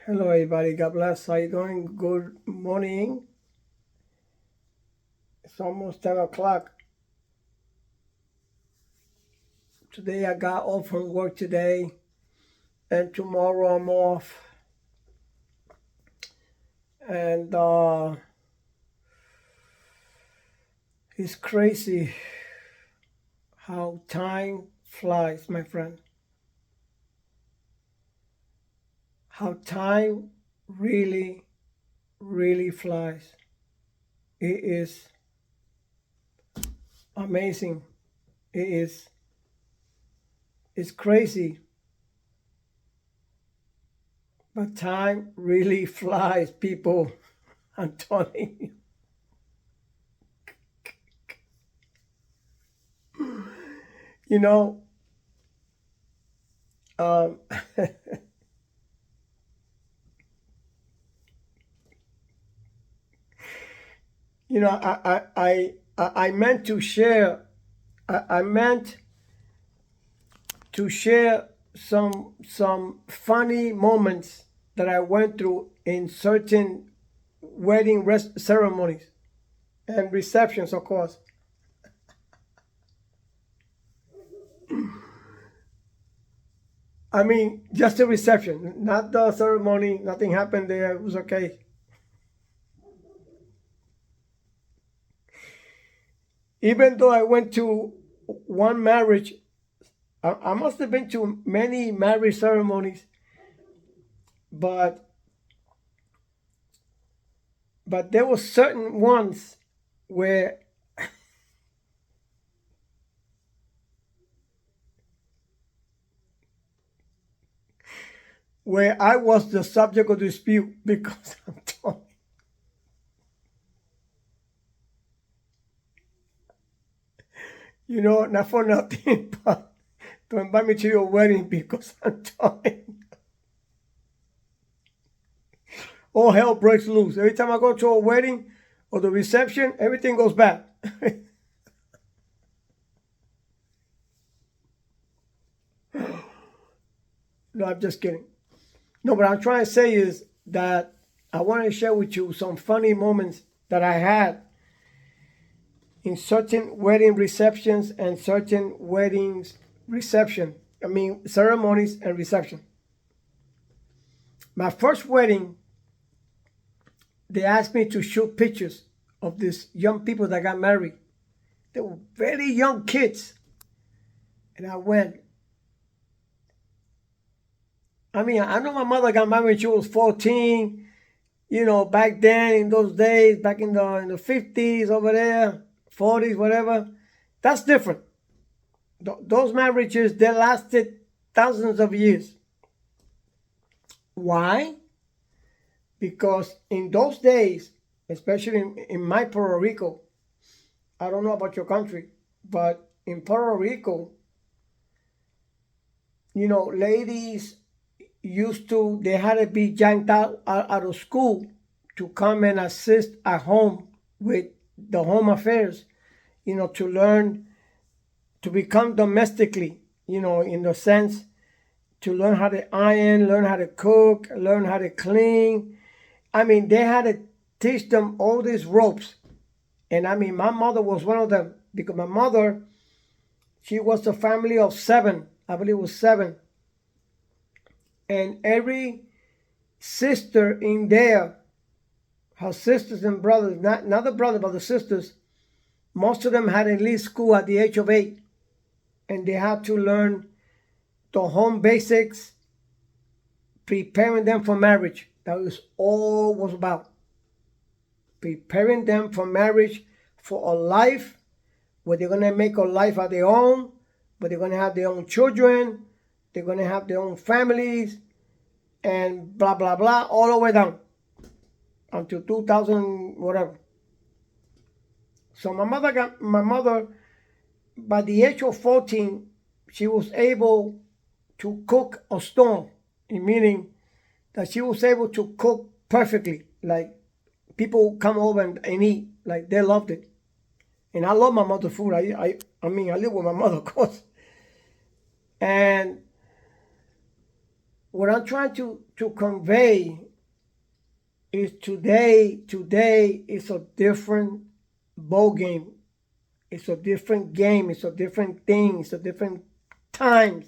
Hello, everybody. God bless. How you doing? Good morning. It's almost 10 o'clock. Today I got off from work today, and tomorrow I'm off. And it's crazy how time flies, my friend. How time really, really flies. It is amazing. It is. It's crazy. But time really flies, people. I'm telling you. You know, um, I meant to share. I meant to share some funny moments that I went through in certain wedding ceremonies and receptions, of course. I mean, just the reception, not the ceremony. Nothing happened there. It was okay. Even though I went to one marriage, I must have been to many marriage ceremonies, but there were certain ones where I was the subject of dispute because I'm telling not for nothing, but to invite me to your wedding because I'm telling all hell breaks loose. Every time I go to a wedding or the reception, everything goes bad. No, I'm just kidding. No, what I'm trying to say is that I want to share with you some funny moments that I had in certain wedding receptions and certain weddings reception. I mean, ceremonies and reception. My first wedding, they asked me to shoot pictures of these young people that got married. They were very young kids. And I went. I mean, I know my mother got married when she was 14. Back then in those days, back in the 50s over there, 40s, whatever. That's different. Those marriages, they lasted thousands of years. Why? Because in those days, especially in my Puerto Rico, I don't know about your country, but in Puerto Rico, ladies they had to be yanked out of school to come and assist at home with the home affairs, to learn to become domestically, in the sense to learn how to iron, learn how to cook, learn how to clean. I mean, they had to teach them all these ropes. And I mean, my mother was one of them because my mother, she was a family of 7. I believe it was 7. And every sister in there, her sisters and brothers, not the brother, but the sisters, most of them had to leave school at the age of 8. And they had to learn the home basics, preparing them for marriage. That was all it was about. Preparing them for marriage, for a life where they're going to make a life of their own, where they're going to have their own children, they're going to have their own families, and blah, blah, blah, all the way down until 2000, whatever. So my mother, by the age of 14, she was able to cook a stone, meaning that she was able to cook perfectly. Like people come over and eat, like they loved it. And I love my mother's food. I mean, I live with my mother, of course. And what I'm trying to convey is today is a different ball game. It's a different game. It's a different thing. It's a different times.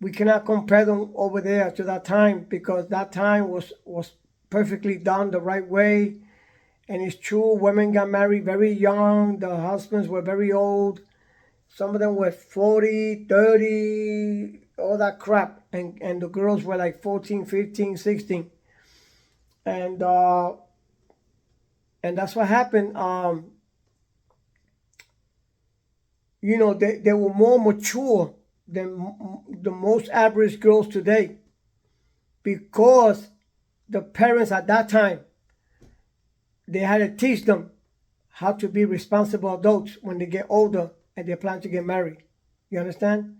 We cannot compare them over there to that time because that time was perfectly done the right way. And it's true, women got married very young. The husbands were very old. Some of them were 40, 30, all that crap. And the girls were like 14, 15, 16. And that's what happened. They were more mature than the most average girls today because the parents at that time, they had to teach them how to be responsible adults when they get older and they plan to get married. You understand?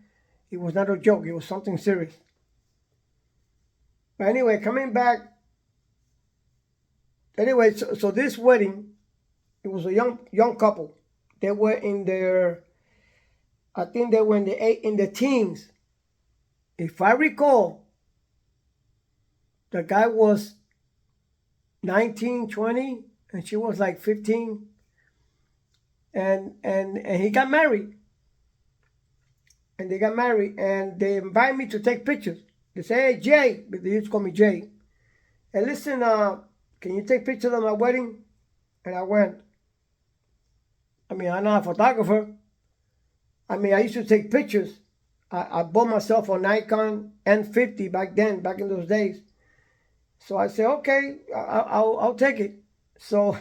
It was not a joke. It was something serious. But anyway, coming back. Anyway, so this wedding, it was a young couple. They were in their, I think they were in the teens. If I recall, the guy was 19, 20, and she was like 15. And he got married. And they got married, and they invited me to take pictures. They say, "Hey, Jay," but they used to call me Jay. "Hey, listen, can you take pictures of my wedding?" And I went. I'm not a photographer. I used to take pictures. I bought myself a Nikon N50 back in those days. So I said, okay, I'll take it. So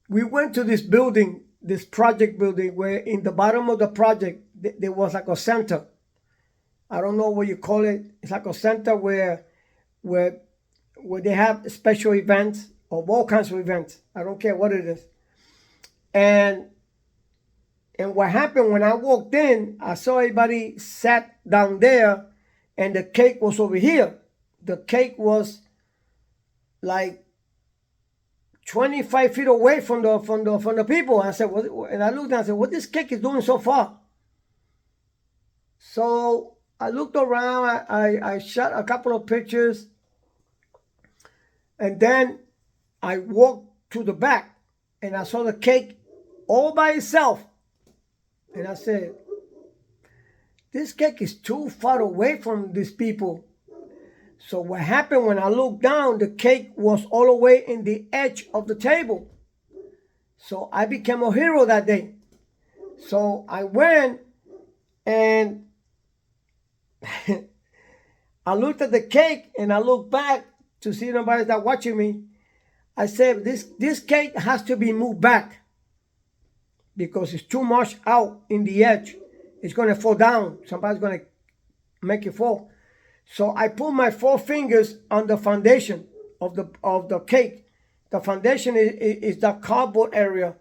we went to this building, this project building, where in the bottom of the project, there was like a center. I don't know what you call it. It's like a center where they have special events of all kinds of events. I don't care what it is. And what happened when I walked in, I saw everybody sat down there, and the cake was over here. The cake was like 25 feet away from the people. I said, what? And I looked and I said, what this cake is doing so far? So I looked around. I shot a couple of pictures, and then I walked to the back, and I saw the cake all by itself. And I said, this cake is too far away from these people. So what happened when I looked down, the cake was all the way in the edge of the table. So I became a hero that day. So I went and I looked at the cake and I looked back to see nobody that watching me. I said, this cake has to be moved back because it's too much out in the edge. It's going to fall down. Somebody's going to make it fall. So I put my 4 fingers on the foundation of the cake. The foundation is the cardboard area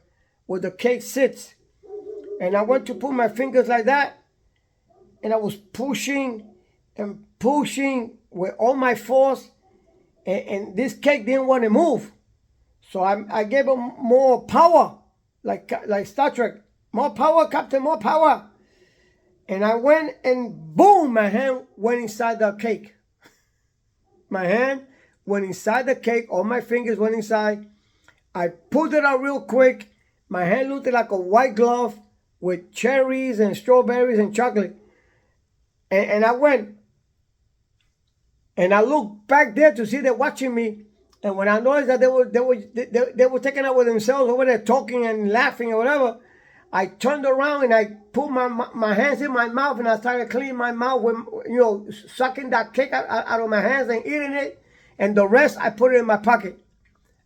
where the cake sits. And I went to put my fingers like that, and I was pushing and pushing with all my force, and this cake didn't want to move. So I gave him more power, like Star Trek. More power, Captain, more power. And I went and boom, my hand went inside the cake. My hand went inside the cake. All my fingers went inside. I pulled it out real quick. My hand looked like a white glove with cherries and strawberries and chocolate. And I went. And I looked back there to see them watching me. And when I noticed that they were taking out with themselves over there talking and laughing or whatever, I turned around and I put my hands in my mouth and I started cleaning my mouth with, sucking that cake out of my hands and eating it. And the rest, I put it in my pocket.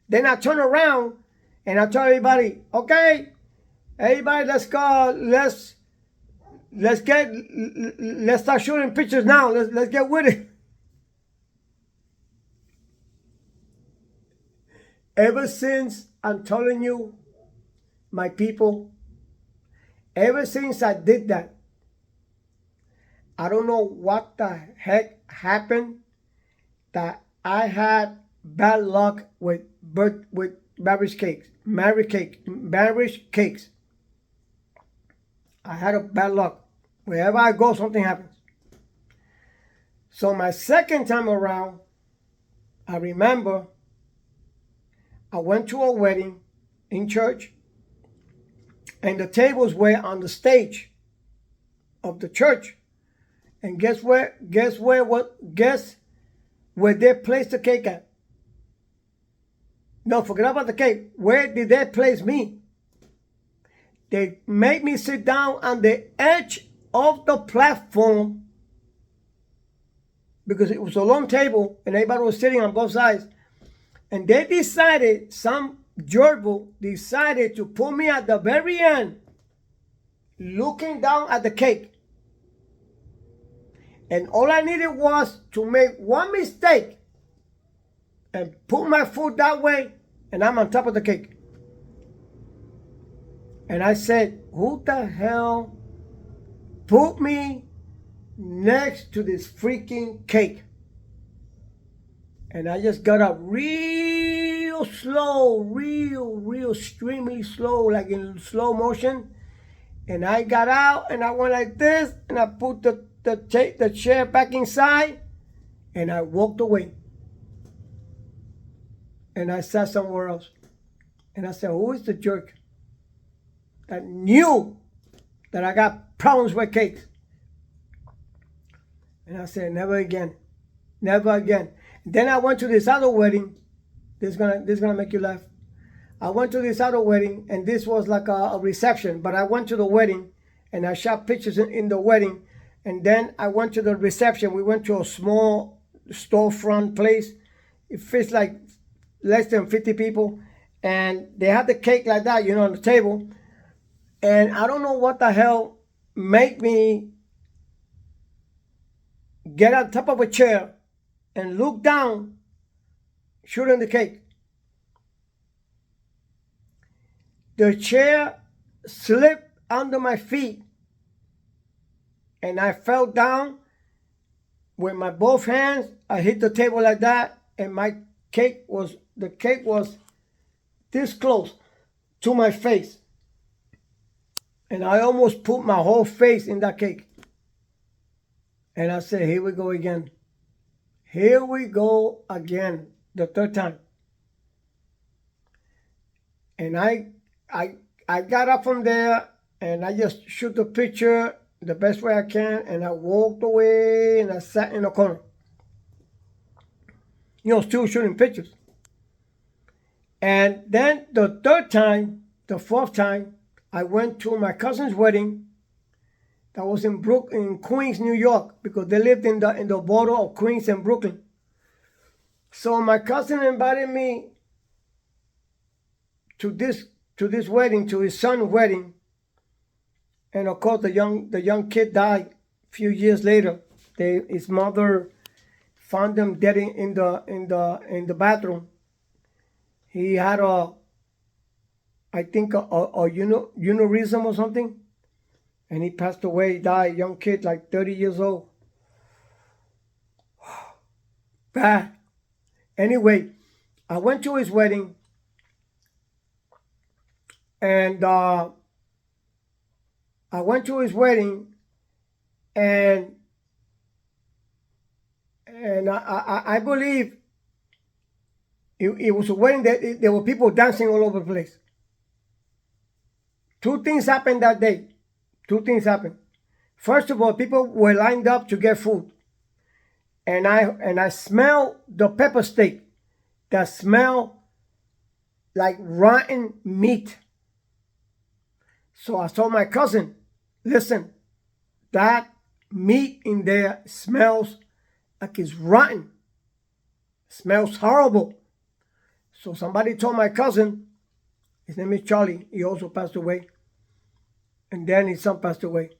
Then I turned around and I told everybody, okay, everybody, let's go, let's start shooting pictures now. Let's get with it. Ever since, I'm telling you, my people, ever since I did that, I don't know what the heck happened that I had bad luck with marriage cakes. I had a bad luck. Wherever I go, something happens. So my second time around, I remember I went to a wedding in church, and the tables were on the stage of the church. And guess where they placed the cake at? No, forget about the cake. Where did they place me? They made me sit down on the edge of the platform because it was a long table and everybody was sitting on both sides. And they decided, some gerbil decided to put me at the very end, looking down at the cake. And all I needed was to make one mistake and put my foot that way, and I'm on top of the cake. And I said, who the hell put me next to this freaking cake? And I just got up real slow, real extremely slow, like in slow motion. And I got out and I went like this, and I put the chair back inside, and I walked away. And I sat somewhere else. And I said, who is the jerk that knew that I got problems with cakes? And I said, never again. Never again. Then I went to this other wedding. This is gonna make you laugh. I went to this other wedding, and this was like a reception. But I went to the wedding, and I shot pictures in the wedding. And then I went to the reception. We went to a small storefront place. It fits like less than 50 people. And they had the cake like that, on the table. And I don't know what the hell made me get on top of a chair and look down, shooting the cake. The chair slipped under my feet, and I fell down with my both hands. I hit the table like that, and the cake was this close to my face. And I almost put my whole face in that cake. And I said, here we go again. Here we go again, the third time. And I got up from there, and I just shoot the picture the best way I can, and I walked away, and I sat in a corner. Still shooting pictures. And then the fourth time, I went to my cousin's wedding. That was in Queens, New York, because they lived in the border of Queens and Brooklyn. So my cousin invited me to this wedding, to his son's wedding, and of course the young kid died a few years later. His mother found him dead in the bathroom. He had I think a aneurysm or something. And he passed away, died, young kid, like 30 years old. Bad. Anyway, I went to his wedding, and I believe it was a wedding that there were people dancing all over the place. Two things happened that day. First of all, people were lined up to get food. And I smelled the pepper steak that smelled like rotten meat. So I told my cousin, listen, that meat in there smells like it's rotten. It smells horrible. So somebody told my cousin, his name is Charlie, he also passed away. And then his son passed away.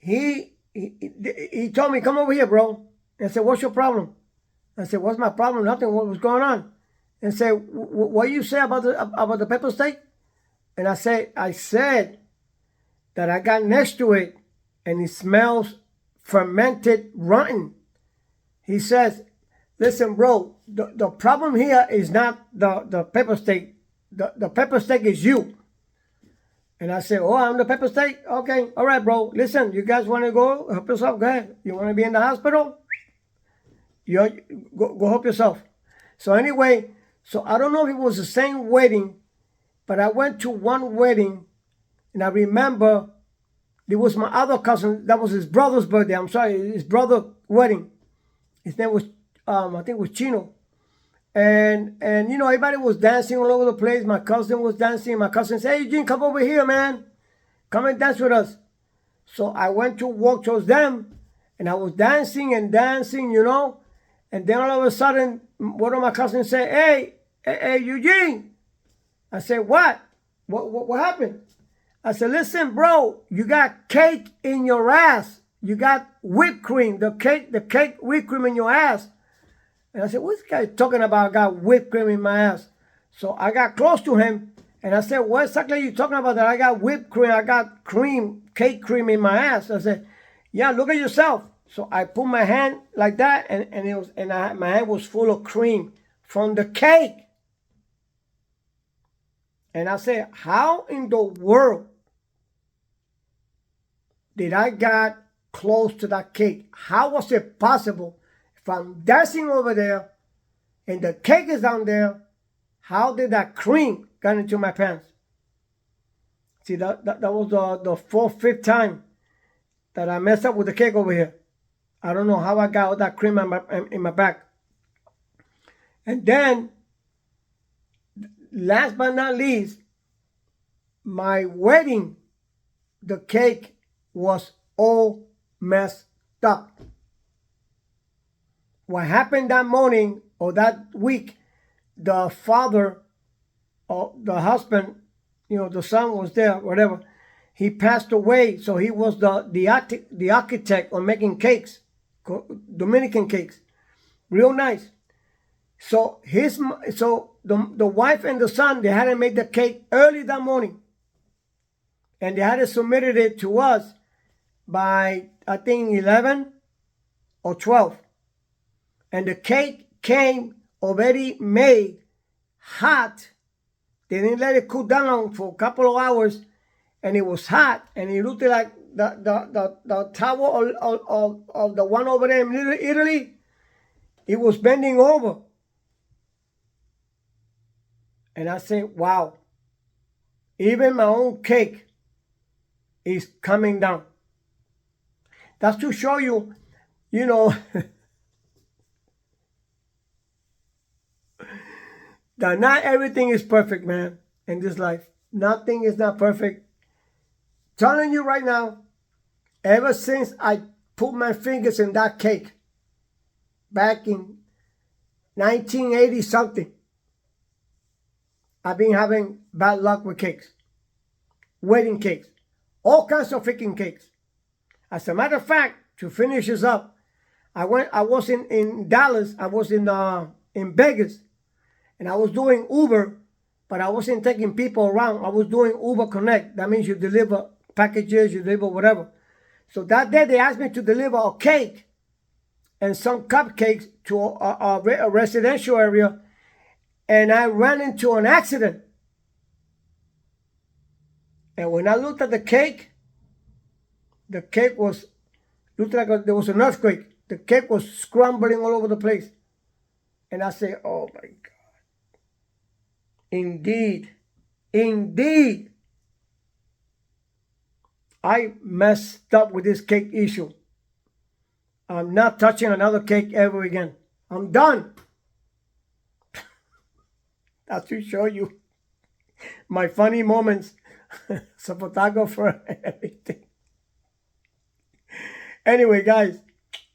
He told me, come over here, bro. And I said, what's your problem? I said, what's my problem? Nothing. What was going on? And said, what do you say about the pepper steak? And I said that I got next to it, and it smells fermented rotten. He says, listen, bro, the problem here is not the pepper steak. The pepper steak is you. And I said, oh, I'm the pepper steak? Okay, all right, bro. Listen, you guys want to go help yourself? Go ahead. You want to be in the hospital? You go help yourself. So anyway, so I don't know if it was the same wedding, but I went to one wedding, and I remember it was my other cousin. That was his brother's birthday. I'm sorry, his brother wedding. His name was, I think it was Chino. And you know, everybody was dancing all over the place. My cousin was dancing. My cousin said, hey, Eugene, come over here, man. Come and dance with us. So I went to walk towards them, and I was dancing and dancing, you know. And then all of a sudden, one of my cousins said, hey, Eugene. I said, what? What happened? I said, listen, bro, you got cake in your ass. You got whipped cream, the cake whipped cream in your ass. And I said, what's this guy talking about? I got whipped cream in my ass. So I got close to him, and I said, what exactly are you talking about that I got whipped cream? I got cake cream in my ass. I said, yeah, look at yourself. So I put my hand like that, my hand was full of cream from the cake. And I said, how in the world did I get close to that cake? How was it possible? If I'm dancing over there and the cake is down there, how did that cream get into my pants? See, that was the fourth, fifth time that I messed up with the cake over here. I don't know how I got all that cream in my back. And then, last but not least, my wedding, the cake was all messed up. What happened that morning or that week, the father or the husband, you know, the son was there, whatever. He passed away, so he was the architect on making cakes, Dominican cakes, real nice. So the wife and the son, they hadn't made the cake early that morning, and they had submitted it to us by I think 11 or 12. And the cake came already made, hot. They didn't let it cool down for a couple of hours, and it was hot, and it looked like the tower of the one over there in Italy, it was bending over. And I said, wow, even my own cake is coming down. That's to show you, you know, that not everything is perfect, man, in this life. Nothing is not perfect. Telling you right now, ever since I put my fingers in that cake back in 1980 something, I've been having bad luck with cakes, wedding cakes, all kinds of freaking cakes. As a matter of fact, to finish this up, I was in Dallas, I was in Vegas, and I was doing Uber, but I wasn't taking people around. I was doing Uber Connect. That means you deliver packages, you deliver whatever. So that day they asked me to deliver a cake and some cupcakes to a residential area, and I ran into an accident. And when I looked at the cake looked like there was an earthquake. The cake was scrambling all over the place. And I said, oh my God. Indeed, I messed up with this cake issue. I'm not touching another cake ever again. I'm done. That's to show you my funny moments as a photographer and everything. Anyway, guys,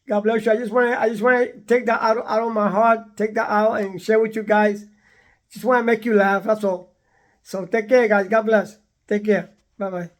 God bless you. I just want to take that out of my heart, take that out and share with you guys. Just want to make you laugh, that's all. So take care, guys. God bless. Take care. Bye-bye.